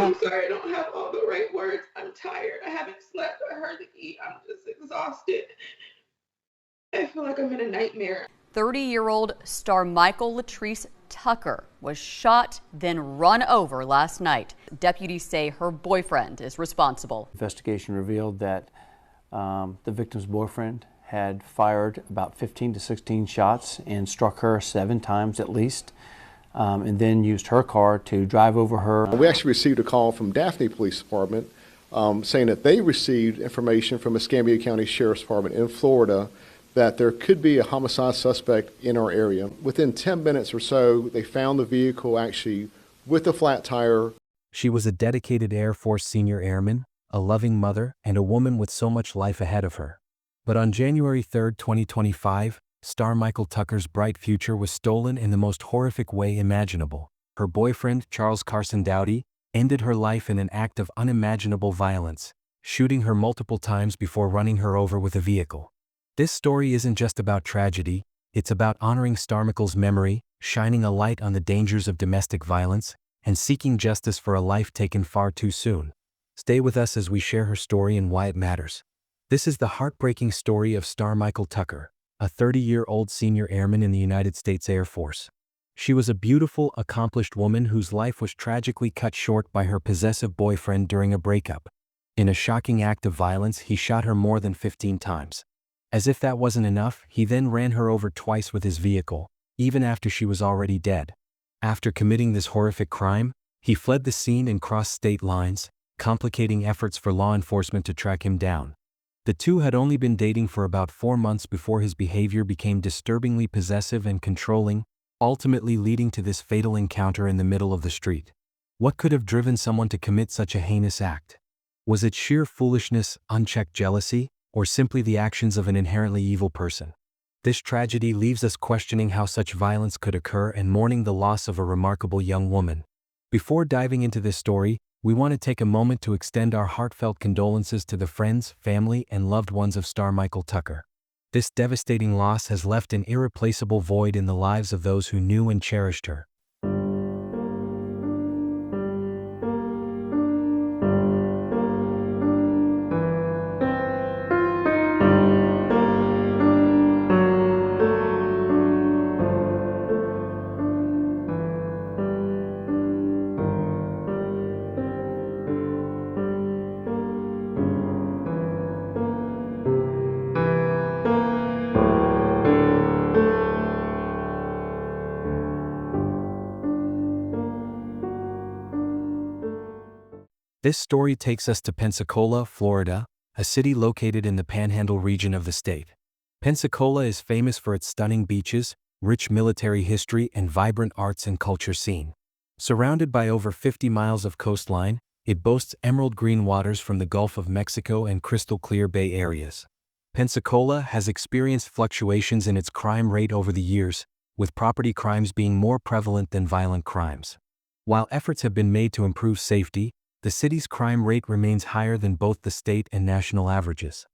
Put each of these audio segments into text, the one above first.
I'm sorry, I don't have all the right words. I'm tired. I haven't slept. I hardly eat. I'm just exhausted. I feel like I'm in a nightmare. 30-year-old star Michael Latrice Tucker was shot, then run over last night. Deputies say her boyfriend is responsible. Investigation revealed that the victim's boyfriend had fired about 15 to 16 shots and struck her 7 times at least, and then used her car to drive over her. We actually received a call from Daphne Police Department saying that they received information from the Escambia County Sheriff's Department in Florida that there could be a homicide suspect in our area. Within 10 minutes or so, they found the vehicle actually with a flat tire. She was a dedicated Air Force senior airman, a loving mother, and a woman with so much life ahead of her. But on January 3, 2025, star Michael Tucker's bright future was stolen in the most horrific way imaginable. Her boyfriend, Charles Carson Dowdy, ended her life in an act of unimaginable violence, shooting her multiple times before running her over with a vehicle. This story isn't just about tragedy, it's about honoring Star Michael's memory, shining a light on the dangers of domestic violence, and seeking justice for a life taken far too soon. Stay with us as we share her story and why it matters. This is the heartbreaking story of star Michael Tucker, a 30-year-old senior airman in the United States Air Force. She was a beautiful, accomplished woman whose life was tragically cut short by her possessive boyfriend during a breakup. In a shocking act of violence, he shot her more than 15 times. As if that wasn't enough, he then ran her over twice with his vehicle, even after she was already dead. After committing this horrific crime, he fled the scene and crossed state lines, complicating efforts for law enforcement to track him down. The two had only been dating for about 4 months before his behavior became disturbingly possessive and controlling, ultimately leading to this fatal encounter in the middle of the street. What could have driven someone to commit such a heinous act? Was it sheer foolishness, unchecked jealousy, or simply the actions of an inherently evil person? This tragedy leaves us questioning how such violence could occur and mourning the loss of a remarkable young woman. Before diving into this story, we want to take a moment to extend our heartfelt condolences to the friends, family, and loved ones of star Michael Tucker. This devastating loss has left an irreplaceable void in the lives of those who knew and cherished her. This story takes us to Pensacola, Florida, a city located in the Panhandle region of the state. Pensacola is famous for its stunning beaches, rich military history, and vibrant arts and culture scene. Surrounded by over 50 miles of coastline, it boasts emerald green waters from the Gulf of Mexico and crystal clear bay areas. Pensacola has experienced fluctuations in its crime rate over the years, with property crimes being more prevalent than violent crimes. While efforts have been made to improve safety, the city's crime rate remains higher than both the state and national averages.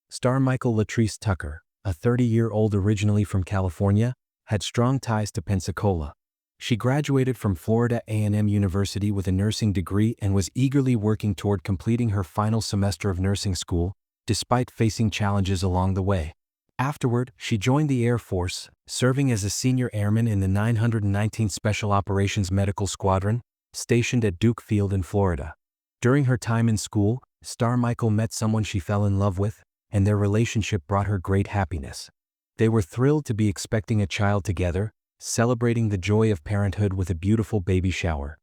Star Michael Latrice Tucker, a 30-year-old originally from California, had strong ties to Pensacola. She graduated from Florida A&M University with a nursing degree and was eagerly working toward completing her final semester of nursing school, despite facing challenges along the way. Afterward, she joined the Air Force, serving as a senior airman in the 919th Special Operations Medical Squadron, stationed at Duke Field in Florida. During her time in school, star Michael met someone she fell in love with, and their relationship brought her great happiness. They were thrilled to be expecting a child together, celebrating the joy of parenthood with a beautiful baby shower.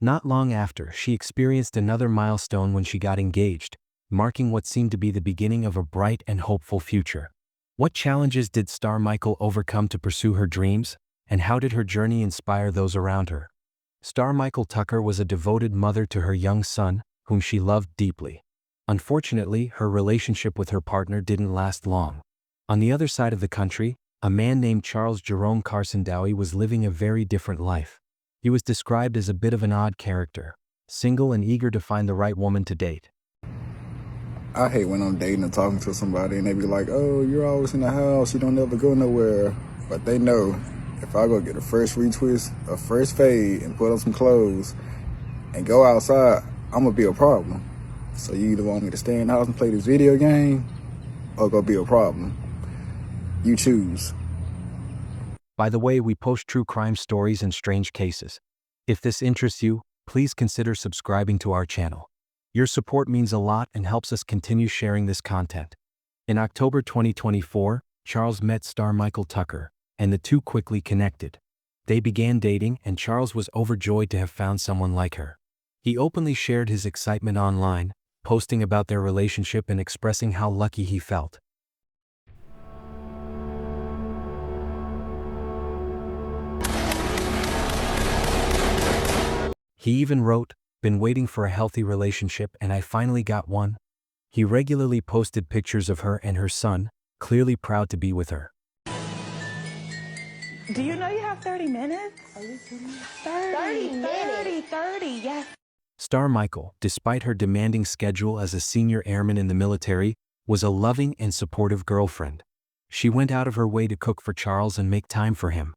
Not long after, she experienced another milestone when she got engaged, marking what seemed to be the beginning of a bright and hopeful future. What challenges did Star Michael overcome to pursue her dreams, and how did her journey inspire those around her? Star Michael Tucker was a devoted mother to her young son, whom she loved deeply. Unfortunately, her relationship with her partner didn't last long. On the other side of the country, a man named Charles Jerome Carson Dowie was living a very different life. He was described as a bit of an odd character, single and eager to find the right woman to date. I hate when I'm dating and talking to somebody and they be like, oh, you're always in the house, you don't ever go nowhere. But they know if I go get a first retwist, a first fade, and put on some clothes and go outside, I'm gonna be a problem. So you either want me to stay in the house and play this video game or go be a problem. You choose. By the way, we post true crime stories and strange cases. If this interests you, please consider subscribing to our channel. Your support means a lot and helps us continue sharing this content. In October 2024, Charles met Star Michael Tucker, and the two quickly connected. They began dating, and Charles was overjoyed to have found someone like her. He openly shared his excitement online, posting about their relationship and expressing how lucky he felt. He even wrote, "Been waiting for a healthy relationship and I finally got one." He regularly posted pictures of her and her son, clearly proud to be with her. Do you know you have 30 minutes? Are you kidding me? 30, yes. Star Michael, despite her demanding schedule as a senior airman in the military, was a loving and supportive girlfriend. She went out of her way to cook for Charles and make time for him.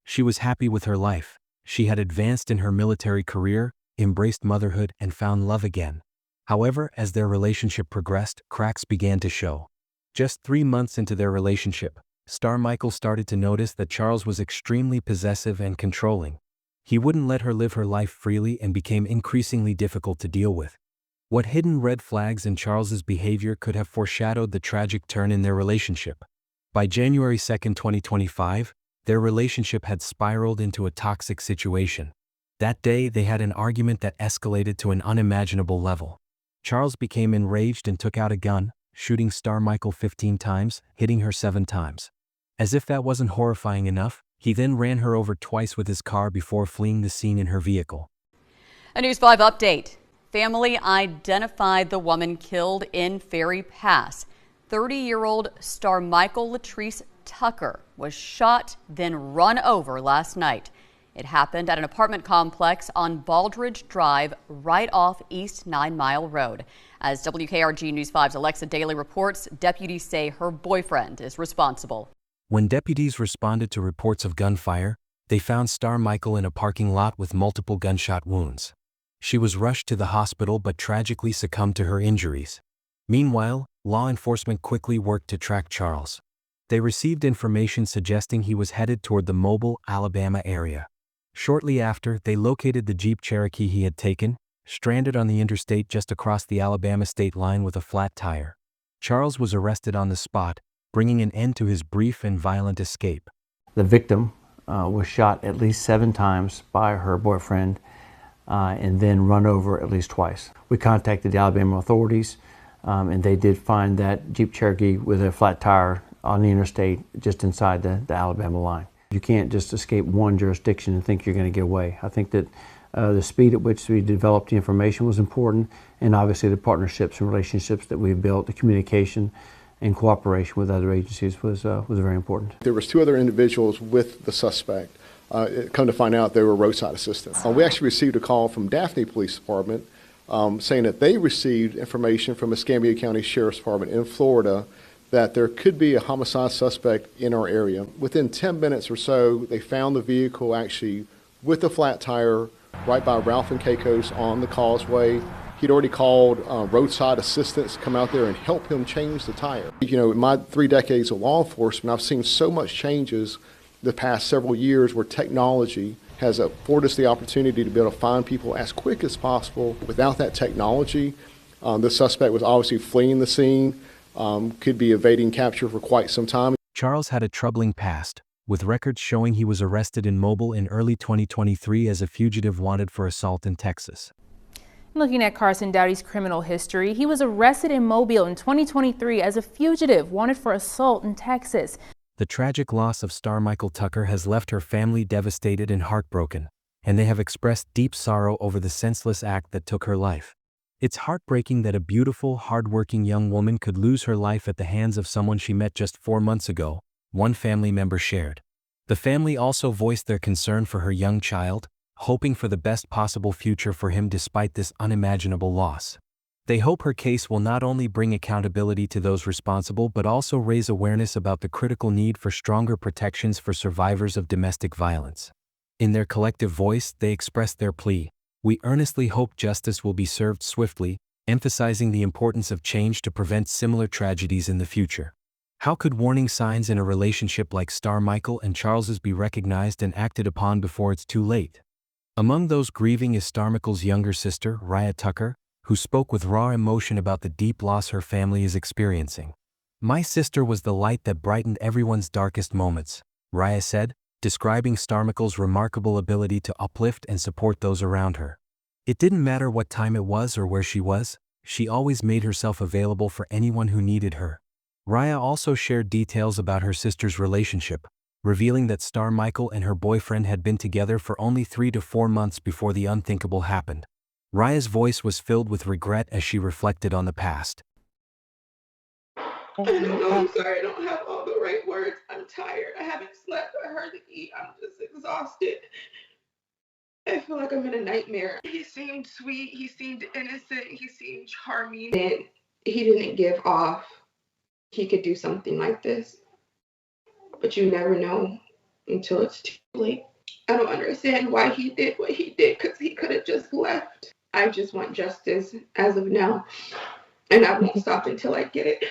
She was happy with her life. She had advanced in her military career, embraced motherhood, and found love again. However, as their relationship progressed, cracks began to show. Just 3 months into their relationship, Star Michael started to notice that Charles was extremely possessive and controlling. He wouldn't let her live her life freely and became increasingly difficult to deal with. What hidden red flags in Charles's behavior could have foreshadowed the tragic turn in their relationship? By January 2, 2025, their relationship had spiraled into a toxic situation. That day, they had an argument that escalated to an unimaginable level. Charles became enraged and took out a gun, shooting Star Michael 15 times, hitting her 7 times. As if that wasn't horrifying enough, he then ran her over twice with his car before fleeing the scene in her vehicle. A News 5 update. Family identified the woman killed in Ferry Pass. 30-year-old Star Michael Latrice Tucker was shot, then run over last night. It happened at an apartment complex on Baldridge Drive, right off East 9 Mile Road. As WKRG News 5's Alexa Daly reports, deputies say her boyfriend is responsible. When deputies responded to reports of gunfire, they found Star Michael in a parking lot with multiple gunshot wounds. She was rushed to the hospital but tragically succumbed to her injuries. Meanwhile, law enforcement quickly worked to track Charles. They received information suggesting he was headed toward the Mobile, Alabama area. Shortly after, they located the Jeep Cherokee he had taken, stranded on the interstate just across the Alabama state line with a flat tire. Charles was arrested on the spot, bringing an end to his brief and violent escape. The victim was shot at least 7 times by her boyfriend and then run over at least twice. We contacted the Alabama authorities and they did find that Jeep Cherokee with a flat tire on the interstate just inside the Alabama line. You can't just escape one jurisdiction and think you're going to get away. I think that The speed at which we developed the information was important, and obviously the partnerships and relationships that we've built, the communication and cooperation with other agencies was very important. There was 2 other individuals with the suspect. Come to find out they were roadside assistants. We actually received a call from Daphne Police Department saying that they received information from Escambia County Sheriff's Department in Florida that there could be a homicide suspect in our area. Within 10 minutes or so, they found the vehicle actually with a flat tire right by Ralph and Caicos on the causeway. He'd already called roadside assistance to come out there and help him change the tire. You know, in my 3 decades of law enforcement, I've seen so much changes the past several years where technology has afforded us the opportunity to be able to find people as quick as possible. Without that technology, the suspect was obviously fleeing the scene, could be evading capture for quite some time. Charles had a troubling past, with records showing he was arrested in Mobile in early 2023 as a fugitive wanted for assault in Texas. Looking at Carson Dowdy's criminal history, he was arrested in Mobile in 2023 as a fugitive wanted for assault in Texas. The tragic loss of star Michael Tucker has left her family devastated and heartbroken, and they have expressed deep sorrow over the senseless act that took her life. It's heartbreaking that a beautiful, hardworking young woman could lose her life at the hands of someone she met just 4 months ago, one family member shared. The family also voiced their concern for her young child, hoping for the best possible future for him despite this unimaginable loss. They hope her case will not only bring accountability to those responsible but also raise awareness about the critical need for stronger protections for survivors of domestic violence. In their collective voice, they expressed their plea: "We earnestly hope justice will be served swiftly," emphasizing the importance of change to prevent similar tragedies in the future. How could warning signs in a relationship like Star Michael and Charles's be recognized and acted upon before it's too late? Among those grieving is Star Michael's younger sister, Raya Tucker, who spoke with raw emotion about the deep loss her family is experiencing. "My sister was the light that brightened everyone's darkest moments," Raya said, describing Star Michael's remarkable ability to uplift and support those around her. "It didn't matter what time it was or where she was, she always made herself available for anyone who needed her." Raya also shared details about her sister's relationship, revealing that Star Michael and her boyfriend had been together for only 3 to 4 months before the unthinkable happened. Raya's voice was filled with regret as she reflected on the past. I don't know, I'm sorry, I don't have all the right words. I'm tired. I haven't slept. I hardly eat. I'm just exhausted. I feel like I'm in a nightmare. He seemed sweet. He seemed innocent. He seemed charming. And he didn't give off he could do something like this. But you never know until it's too late. I don't understand why he did what he did, because he could have just left. I just want justice as of now, and I won't stop until I get it.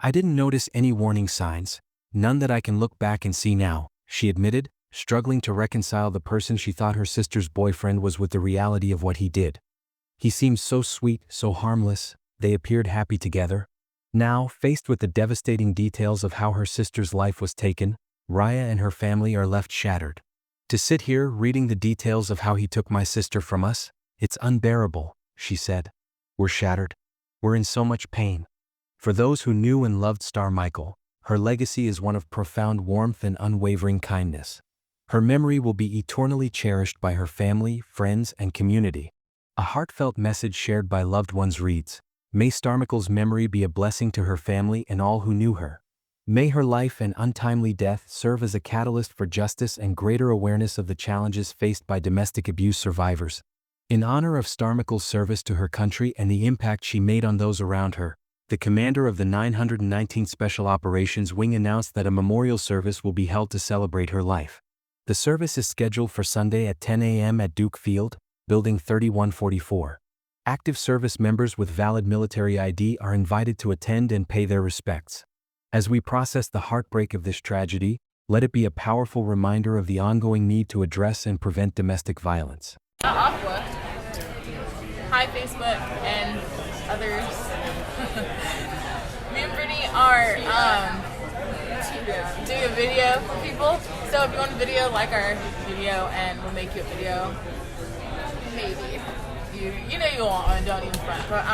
"I didn't notice any warning signs, none that I can look back and see now," she admitted, struggling to reconcile the person she thought her sister's boyfriend was with the reality of what he did. "He seemed so sweet, so harmless, they appeared happy together." Now, faced with the devastating details of how her sister's life was taken, Raya and her family are left shattered. "To sit here reading the details of how he took my sister from us, it's unbearable," she said. "We're shattered. We're in so much pain." For those who knew and loved Star Michael, her legacy is one of profound warmth and unwavering kindness. Her memory will be eternally cherished by her family, friends, and community. A heartfelt message shared by loved ones reads, "May Star Michael's memory be a blessing to her family and all who knew her. May her life and untimely death serve as a catalyst for justice and greater awareness of the challenges faced by domestic abuse survivors." In honor of Star Michael's service to her country and the impact she made on those around her, the commander of the 919th Special Operations Wing announced that a memorial service will be held to celebrate her life. The service is scheduled for Sunday at 10 a.m. at Duke Field, Building 3144. Active service members with valid military ID are invited to attend and pay their respects. As we process the heartbreak of this tragedy, let it be a powerful reminder of the ongoing need to address and prevent domestic violence. Aqua. Hi, Facebook and others. Me and Brittany are doing a video for people. So if you want a video, like our video, and we'll make you a video. Maybe. You know you want one, don't even front. But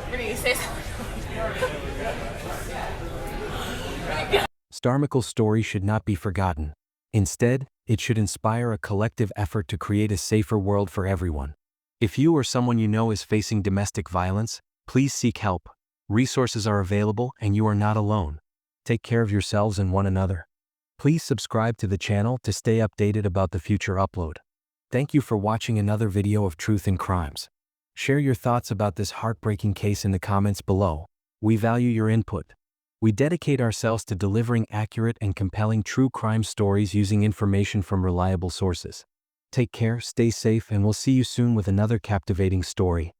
Brittany, say something. Star Michael's story should not be forgotten. Instead, It should inspire a collective effort to create a safer world for everyone. If you or someone you know is facing domestic violence, please seek help. Resources are available and you are not alone. Take care of yourselves and one another. Please subscribe to the channel to stay updated about the future upload. Thank you for watching another video of Truth in Crimes. Share your thoughts about this heartbreaking case in the comments below. We value your input. We dedicate ourselves to delivering accurate and compelling true crime stories using information from reliable sources. Take care, stay safe, and we'll see you soon with another captivating story.